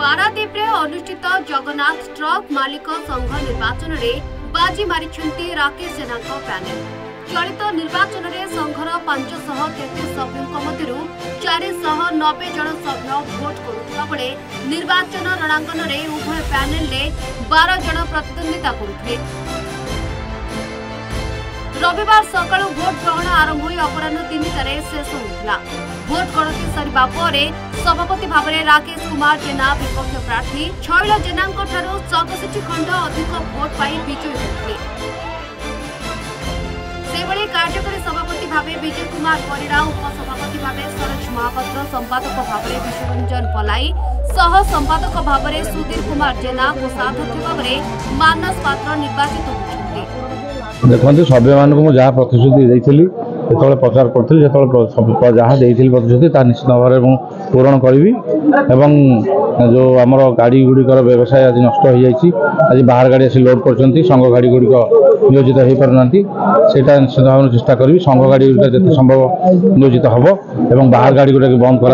Paradip अनुष्ठित Jagannath truck मालिक संघ निर्वाचन में बाजी मारिछंती राकेश जेना पैनल। चलित निर्वाचन में संघर 533 सभ्यों मध्य 490 जन सभ्य भोट करुवा बेले निर्वाचन रणांगन में उभय पैनल ने 12 जन प्रतिद्वंदिता करुते। रविवार सकाळु भोट ग्रहण आरंभ हो अपराह 3टारे शेष होता। भोट गणति सरिबा परे सभापति भाव में राकेश कुमार जेना विपक्ष प्रार्थी शैल जेना 64 खंड अधिक भोट पाई विजयी होते। सेबळे कार्यकारी सभापति भाव विजय कुमार परिड़ा, उपसभापति भाव सरोज महापात्र, संपादक भाव विश्वरंजन पलाई, सह संपादक भाव सुधीर कुमार जेना, कोषाध्यक्ष भाव मानस पात्र निर्वाचित होते। देखते सभ्य मानक जहाँ प्रतिश्रुति देती जो प्रचार करी जहाँ देती प्रतिश्रुति निश्चित भाव में पूरण करी। जो आम गाड़ी गुड़िकर व्यवसाय आज नष्ट हो जाए, आज बाहर गाड़ी आसी लोड कर संघ गाड़ी गुड़िक नियोजित हो पारना से निश्चित भाव में चेष्टा करी संघ गाड़ी गुड़िक जिते संभव नियोजित हम और बाहर गाड़ी गुड़ाक बंद कर।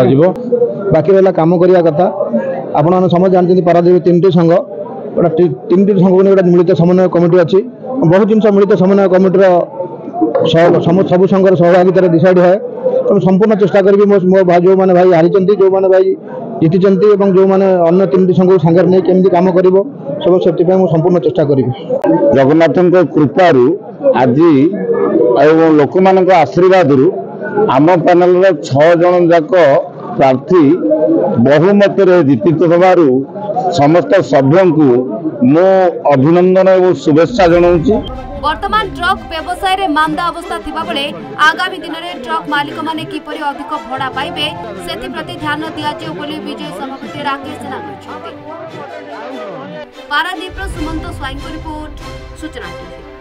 बाकी रहा कम करने कथा आपण समझ जानते पारादीप 3टी संघ गोटा 3टी संघ को गोटे मिलित समन्वय कमिटी अच्छी बहुत जिन मिलित समन्वय कमिटर सबू संघर सहभागित डिसाइड है। तो संपूर्ण चेष्टा करी मो भाई जो मैंने भाई हारी जो मैंने भाई जीति जो मैंने अन्य 3टी संघ को सांगे नहीं केमती काम कर सब से संपूर्ण चेष्टा करी। जगन्नाथ कृपा आज लोक मान आशीर्वाद आम पैनल 6 जन जाक प्रार्थी बहुमत जीति समस्त सभ्यों को मो अभिनंदन और शुभेच्छा जनाऊँ। वर्तमान ट्रक व्यवसाय रे मांदा अवस्था थिबा बेले आगामी दिन में ट्रक मालिक माने किपरि अधिक भड़ा पाइबे सेति प्रति ध्यान दिया जाऊ बोली विजय सभापति राकेश जेना कहछन्ते। पारादीप सुमंत स्वाइन को रिपोर्ट सूचना टीवी।